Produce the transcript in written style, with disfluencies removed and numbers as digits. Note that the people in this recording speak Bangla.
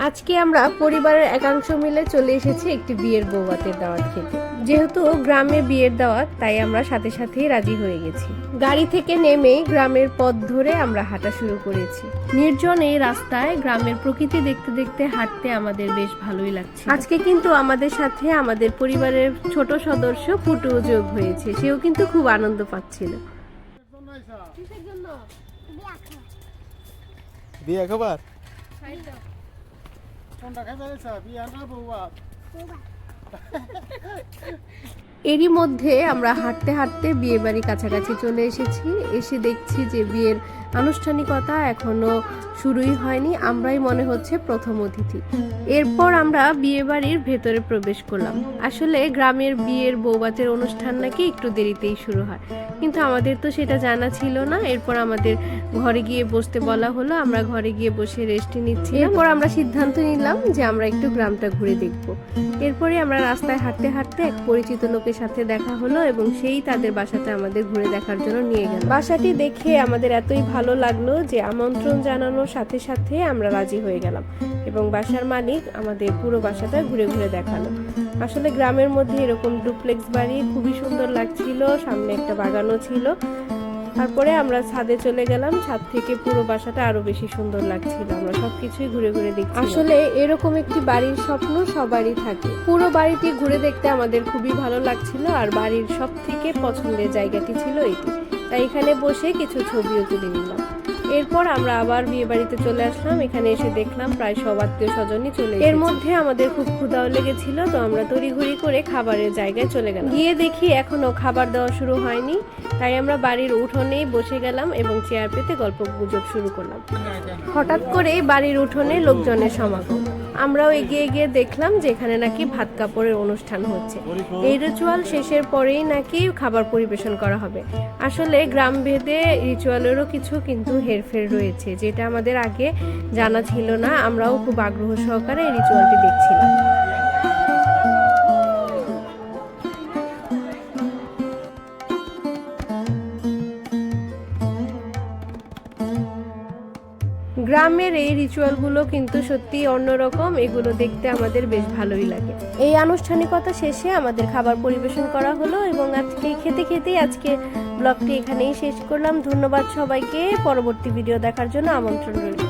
আজকে আমরা পরিবারের একাংশ মিলে চলে এসেছি একটি বিয়ের বৌভাতের দাওয়াত খেতে। যেহেতু গ্রামে বিয়ের দাওয়াত, তাই আমরা সাথে সাথেই রাজি হয়ে গেছি। গাড়ি থেকে নেমে গ্রামের পথ ধরে আমরা হাঁটা শুরু করেছি। নির্জন এই রাস্তায় গ্রামের প্রকৃতি দেখতে দেখতে হাঁটতে আমাদের বেশ ভালোই লাগছে। আজকে কিন্তু আমাদের সাথে আমাদের পরিবারের ছোট সদস্য ফুটু যোগ হয়েছে, সেও কিন্তু খুব আনন্দ পাচ্ছিল। বিয়ে খবর এরই মধ্যে আমরা হাঁটতে হাঁটতে বিয়ে বাড়ি কাছাকাছি চলে এসেছি। এসে দেখছি যে বিয়ের আনুষ্ঠানিকতা এখনো শুরুই হয়নি, আমরাই মনে হচ্ছে প্রথম অতিথি। এরপর আমরা বিয়ে বাড়ির ভেতরে প্রবেশ করলাম। আসলে গ্রামের বিয়ের বৌভাতের অনুষ্ঠান নাকি একটু দেরিতেই শুরু হয়, কিন্তু আমাদের তো সেটা জানা ছিল না। এরপর আমাদের ঘরে গিয়ে বসতে বলা হলো, আমরা ঘরে গিয়ে বসে রেস্টে নিচ্ছি। এরপর আমরা সিদ্ধান্ত নিলাম যে আমরা একটু গ্রামটা ঘুরে দেখব। এরপরে আমরা রাস্তায় হাঁটতে হাঁটতে এক পরিচিত লোকের সাথে দেখা হলো এবং সেই তাদের বাসাটা আমাদের ঘুরে দেখার জন্য নিয়ে গেল। বাসাটি দেখে আমাদের এতই ভালো লাগলো যে আমন্ত্রণ জানানোর সাথে সাথে আমরা রাজি হয়ে গেলাম এবং বাসার মালিক আমাদের পুরো বাসাটা ঘুরে ঘুরে দেখালো। আসলে গ্রামের মধ্যে এরকম ডুপ্লেক্স বাড়ি খুবই সুন্দর লাগছিল, সামনে একটা বাগানও ছিল। তারপরে আমরা ছাদে চলে গেলাম, ছাদ থেকে পুরো বাসাটা আরো বেশি সুন্দর লাগছিল। আমরা সবকিছুই ঘুরে ঘুরে দেখছি। আসলে এরকম একটি বাড়ির স্বপ্ন সবারই থাকে। পুরো বাড়িটি ঘুরে দেখতে আমাদের খুবই ভালো লাগছিল, আর বাড়ির সব থেকে পছন্দের জায়গাটি ছিল এটি। তাই এখানে বসে কিছু ছবিও তুলে নিলাম। এরপর আমরা আবার বিয়ে বাড়িতে চলে আসলাম। এখানে এসে দেখলাম প্রায় সব আত্মীয় স্বজনই চলে। এর মধ্যে আমাদের খুব ক্ষুধাও লেগেছিল, তো আমরা তড়িঘড়ি করে খাবারের জায়গায় চলে গেলাম। গিয়ে দেখি এখনো খাবার দেওয়া শুরু হয়নি, তাই আমরা বাড়ির উঠোনেই বসে গেলাম এবং চেয়ার পেতে গল্প গুজব শুরু করলাম। হঠাৎ করে বাড়ির উঠোনে লোকজনের সমাগম। আমরাও এগিয়ে গিয়ে দেখলাম যে এখানে নাকি ভাত কাপড়ের অনুষ্ঠান হচ্ছে। এই রিচুয়াল শেষের পরেই নাকি খাবার পরিবেশন করা হবে। আসলে গ্রাম ভেদে রিচুয়ালেরও কিছু কিন্তু হেরফের রয়েছে, যেটা আমাদের আগে জানা ছিল না। আমরাও খুব আগ্রহ সহকারে এই রিচুয়ালটি দেখছিলাম। গ্রামের এই রিচুয়ালগুলো কিন্তু সত্যি অন্যরকম, এগুলো দেখতে আমাদের বেশ ভালোই লাগে। এই আনুষ্ঠানিকতা শেষে আমাদের খাবার পরিবেশন করা হলো এবং আজকে খেতে খেতেই আজকে ব্লগটি এখানেই শেষ করলাম। ধন্যবাদ সবাইকে। পরবর্তী ভিডিও দেখার জন্য আমন্ত্রণ রইল।